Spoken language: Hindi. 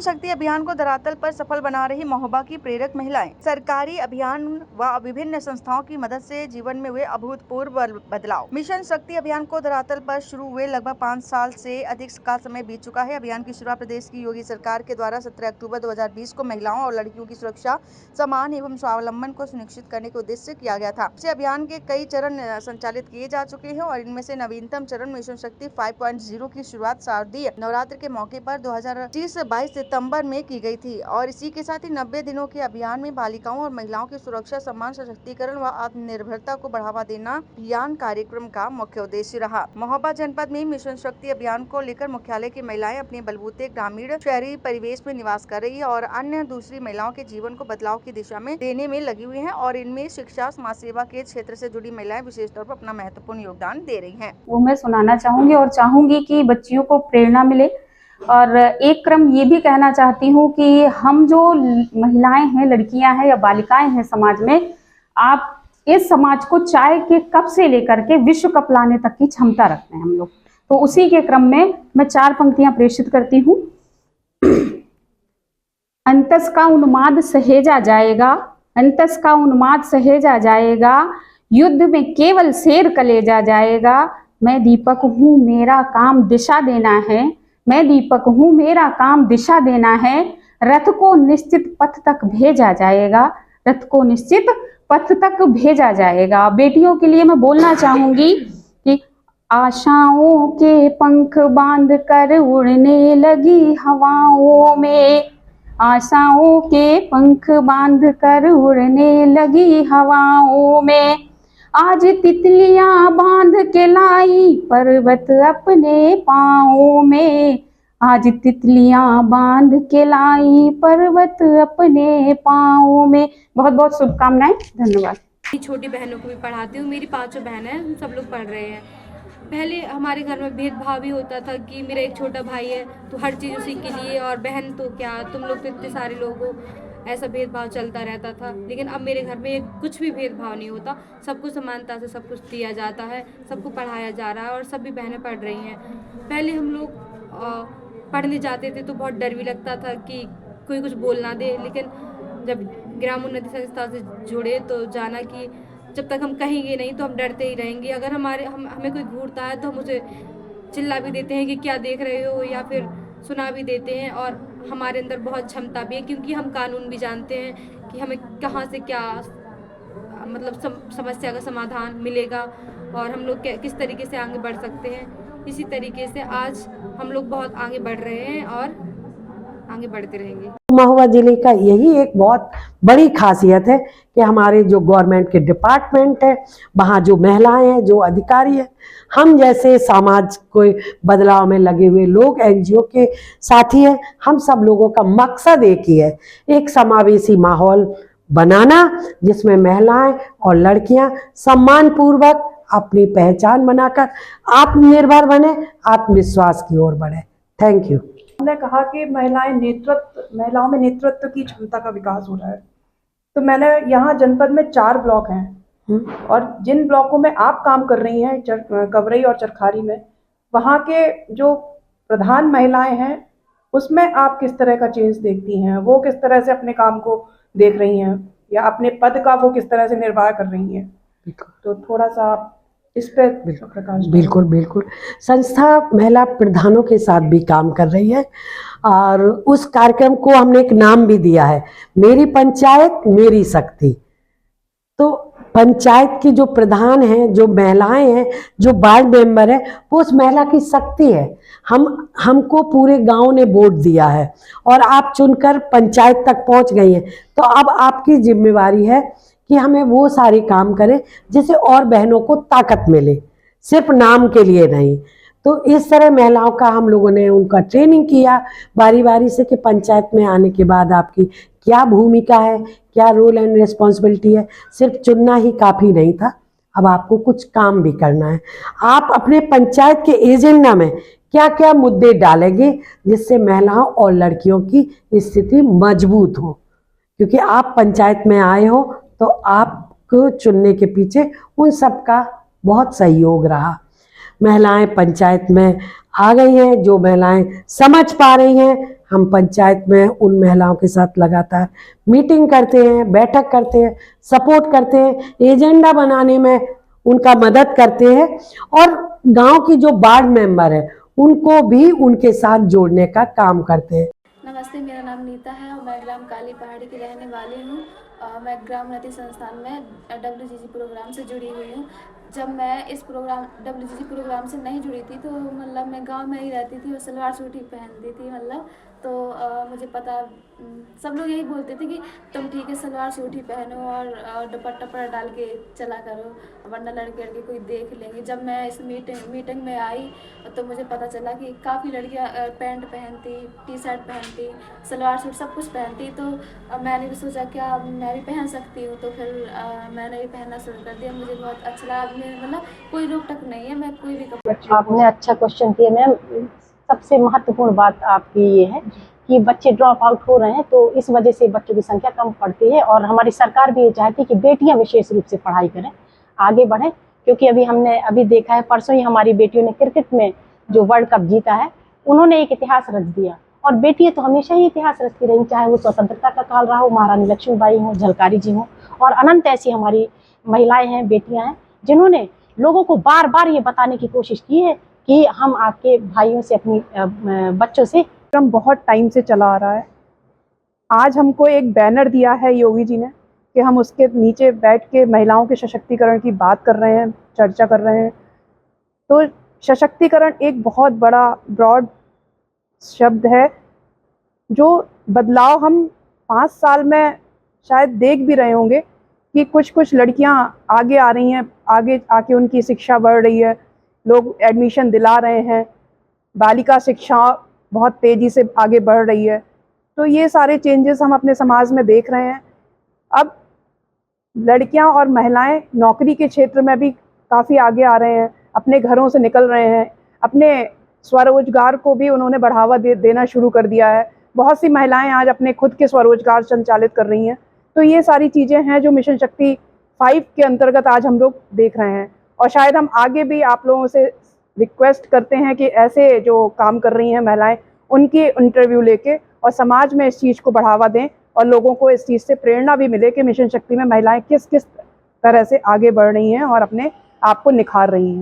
शक्ति अभियान को धरातल पर सफल बना रही महोबा की प्रेरक महिलाएं। सरकारी अभियान व विभिन्न संस्थाओं की मदद से जीवन में हुए अभूतपूर्व बदलाव। मिशन शक्ति अभियान को धरातल पर शुरू हुए लगभग 5 साल से अधिक का समय बीत चुका है। अभियान की शुरुआत प्रदेश की योगी सरकार के द्वारा 17 अक्टूबर 2020 को महिलाओं और लड़कियों की सुरक्षा, सम्मान एवं स्वावलंबन को सुनिश्चित करने के उद्देश्य से किया गया था। इस अभियान के कई चरण संचालित किए जा चुके हैं और इनमें से नवीनतम चरण मिशन शक्ति 5.0 की शुरुआत शारदीय नवरात्र के मौके पर 2022 सितंबर में की गई थी और इसी के साथ ही 90 दिनों के अभियान में बालिकाओं और महिलाओं की सुरक्षा, सम्मान, सशक्तिकरण व आत्मनिर्भरता को बढ़ावा देना अभियान कार्यक्रम का मुख्य उद्देश्य रहा। महोबा जनपद में मिशन शक्ति अभियान को लेकर मुख्यालय की महिलाएं अपने बलबूते ग्रामीण शहरी परिवेश में निवास कर रही है और अन्य दूसरी महिलाओं के जीवन को बदलाव की दिशा में देने में लगी हुई है और इनमें शिक्षा, समाज सेवा के क्षेत्र से जुड़ी महिलाएं विशेष तौर पर अपना महत्वपूर्ण योगदान दे रही हैं। वो मैं सुनाना चाहूंगी और चाहूंगी कि बच्चियों को प्रेरणा मिले। और एक क्रम ये भी कहना चाहती हूँ कि हम जो महिलाएं हैं, लड़कियां हैं या बालिकाएं हैं समाज में, आप इस समाज को चाय के कप से लेकर के विश्व कप लाने तक की क्षमता रखते हैं हम लोग। तो उसी के क्रम में मैं 4 पंक्तियां प्रेषित करती हूँ। अंतस का उन्माद सहेजा जाएगा, अंतस का उन्माद सहेजा जाएगा, युद्ध में केवल शेर कलेजा जाएगा। मैं दीपक हूँ, मेरा काम दिशा देना है, मैं दीपक हूँ, मेरा काम दिशा देना है। रथ को निश्चित पथ तक भेजा जाएगा, रथ को निश्चित पथ तक भेजा जाएगा। बेटियों के लिए मैं बोलना चाहूंगी कि आशाओं के पंख बांध कर उड़ने लगी हवाओं में, आशाओं के पंख बांध कर उड़ने लगी हवाओं में। आज तितलियां बांध के लाई पर्वत अपने पाँवों में, आज तितलियां बांध के लाई पर्वत अपने पाँवों में। बहुत बहुत शुभकामनाएं, धन्यवाद। छोटी बहनों को भी पढ़ाती हूँ, मेरी 5 बहन है, हम सब लोग पढ़ रहे हैं। पहले हमारे घर में भेदभाव भी होता था कि मेरा एक छोटा भाई है तो हर चीज़ उसी के लिए, और बहन तो क्या, तुम लोग तो इतने सारे लोग हो, ऐसा भेदभाव चलता रहता था। लेकिन अब मेरे घर में कुछ भी भेदभाव नहीं होता, सबको समानता से सब कुछ दिया जाता है, सबको पढ़ाया जा रहा है और सभी बहनें पढ़ रही हैं। पहले हम लोग पढ़ने जाते थे तो बहुत डर भी लगता था कि कोई कुछ बोल ना दे, लेकिन जब ग्रामोन्नति संस्था से जुड़े तो जाना कि जब तक हम कहेंगे नहीं तो हम डरते ही रहेंगे। अगर हमें कोई घूरता है तो हम उसे चिल्ला भी देते हैं कि क्या देख रहे हो, या फिर सुना भी देते हैं। और हमारे अंदर बहुत क्षमता भी है क्योंकि हम कानून भी जानते हैं कि हमें कहाँ से क्या मतलब समस्या का समाधान मिलेगा और हम लोग किस तरीके से आगे बढ़ सकते हैं। इसी तरीके से आज हम लोग बहुत आगे बढ़ रहे हैं और आगे बढ़ते रहेंगे। महोबा जिले का यही एक बहुत बड़ी खासियत है कि हमारे जो गवर्नमेंट के डिपार्टमेंट है, वहाँ जो महिलाएं हैं, जो अधिकारी हैं, हम जैसे समाज को बदलाव में लगे हुए लोग, एनजीओ के साथी हैं, हम सब लोगों का मकसद एक ही है, एक समावेशी माहौल बनाना जिसमें महिलाएं और लड़कियां सम्मानपूर्वक अपनी पहचान बनाकर आत्मनिर्भर बने, आत्मविश्वास की ओर बढ़े। Thank you. हमने कहा कि महिलाओं में नेतृत्व की क्षमता का विकास हो रहा है, तो मैंने यहाँ जनपद में 4 ब्लॉक हैं और जिन ब्लॉकों में आप काम कर रही हैं, कवरई और चरखारी में, वहाँ के जो प्रधान महिलाएं हैं उसमें आप किस तरह का चेंज देखती हैं? वो किस तरह से अपने काम को देख रही हैं या अपने पद का वो किस तरह से निर्वाह कर रही हैं? तो थोड़ा सा इस पे प्रकाश। बिल्कुल बिल्कुल। संस्था महिला प्रधानों के साथ भी काम कर रही है और उस कार्यक्रम को हमने एक नाम भी दिया है, मेरी पंचायत मेरी शक्ति। तो पंचायत की जो प्रधान हैं, जो महिलाएं हैं, जो वार्ड मेंबर है, वो उस महिला की शक्ति है। हमको पूरे गांव ने वोट दिया है और आप चुनकर पंचायत तक पहुंच गई हैं, तो अब आपकी जिम्मेवारी है कि हमें वो सारे काम करें जिससे और बहनों को ताकत मिले, सिर्फ नाम के लिए नहीं। तो इस तरह महिलाओं का हम लोगों ने उनका ट्रेनिंग किया बारी बारी से कि पंचायत में आने के बाद आपकी क्या भूमिका है, क्या रोल एंड रिस्पॉन्सिबिलिटी है। सिर्फ चुनना ही काफ़ी नहीं था, अब आपको कुछ काम भी करना है। आप अपने पंचायत के एजेंडा में क्या क्या मुद्दे डालेंगे जिससे महिलाओं और लड़कियों की स्थिति मजबूत हो, क्योंकि आप पंचायत में आए हो तो आपको चुनने के पीछे उन सब का बहुत सहयोग रहा। महिलाएं पंचायत में आ गई हैं, जो महिलाएं समझ पा रही हैं हम पंचायत में उन महिलाओं के साथ लगातार मीटिंग करते हैं, बैठक करते हैं, सपोर्ट करते हैं, एजेंडा बनाने में उनका मदद करते हैं और गांव की जो वार्ड मेंबर है उनको भी उनके साथ जोड़ने का काम करते हैं। नमस्ते, मेरा नाम नीता है और मैं ग्राम काली पहाड़ी की रहने वाली हूँ। मैं ग्राम उन्नति संस्थान में WGG प्रोग्राम से जुड़ी हुई हूँ। जब मैं इस प्रोग्राम WGG प्रोग्राम से नहीं जुड़ी थी तो मतलब मैं गांव में ही रहती थी और सलवार सूट ही पहनती थी मतलब। तो मुझे पता सब लोग यही बोलते थे कि तुम ठीक है सलवार सूट ही पहनो और दुपट्टा डाल के चला करो वरना लड़के लड़के कोई देख लेंगे। जब मैं इस मीटिंग में आई तो मुझे पता चला कि काफ़ी लड़कियां पैंट पहनती, टी-शर्ट पहनती, सलवार सूट सब कुछ पहनती। तो मैंने भी सोचा क्या मैं भी पहन सकती हूँ, तो फिर मैंने भी पहनना शुरू कर दिया। मुझे बहुत अच्छा लगा। मतलब कोई रोक टोक नहीं है, मैं कोई भी कपड़ा। आपने अच्छा क्वेश्चन किया मैम। सबसे महत्वपूर्ण बात आपकी ये है कि बच्चे ड्रॉप आउट हो रहे हैं, तो इस वजह से बच्चों की संख्या कम पड़ती है और हमारी सरकार भी ये चाहती है कि बेटियां विशेष रूप से पढ़ाई करें, आगे बढ़ें। क्योंकि अभी देखा है, परसों ही हमारी बेटियों ने क्रिकेट में जो वर्ल्ड कप जीता है, उन्होंने एक इतिहास रच दिया। और बेटियां तो हमेशा ही इतिहास रचती रही, चाहे वो स्वतंत्रता का काल रहा हो, महारानी लक्ष्मीबाई हो, झलकारी जी हो, और अनंत ऐसी हमारी महिलाएं हैं, बेटियां हैं, जिन्होंने लोगों को बार बार ये बताने की कोशिश की है कि हम आपके भाइयों से, अपनी बच्चों से। कार्यक्रम बहुत टाइम से चला आ रहा है। आज हमको एक बैनर दिया है योगी जी ने कि हम उसके नीचे बैठ के महिलाओं के सशक्तिकरण की बात कर रहे हैं, चर्चा कर रहे हैं। तो सशक्तिकरण एक बहुत बड़ा ब्रॉड शब्द है, जो बदलाव हम 5 साल में शायद देख भी रहे होंगे कि कुछ लड़कियां आगे आ रही हैं, आगे आके उनकी शिक्षा बढ़ रही है, लोग एडमिशन दिला रहे हैं, बालिका शिक्षा बहुत तेज़ी से आगे बढ़ रही है। तो ये सारे चेंजेस हम अपने समाज में देख रहे हैं। अब लड़कियां और महिलाएं नौकरी के क्षेत्र में भी काफ़ी आगे आ रहे हैं, अपने घरों से निकल रहे हैं, अपने स्वरोजगार को भी उन्होंने बढ़ावा देना शुरू कर दिया है। बहुत सी महिलाएं आज अपने खुद के स्वरोजगार संचालित कर रही हैं। तो ये सारी चीज़ें हैं जो मिशन शक्ति 5 के अंतर्गत आज हम लोग देख रहे हैं, और शायद हम आगे भी आप लोगों से रिक्वेस्ट करते हैं कि ऐसे जो काम कर रही हैं महिलाएं, उनकी इंटरव्यू लेके और समाज में इस चीज़ को बढ़ावा दें और लोगों को इस चीज़ से प्रेरणा भी मिले कि मिशन शक्ति में महिलाएं किस किस तरह से आगे बढ़ रही हैं और अपने आप को निखार रही हैं।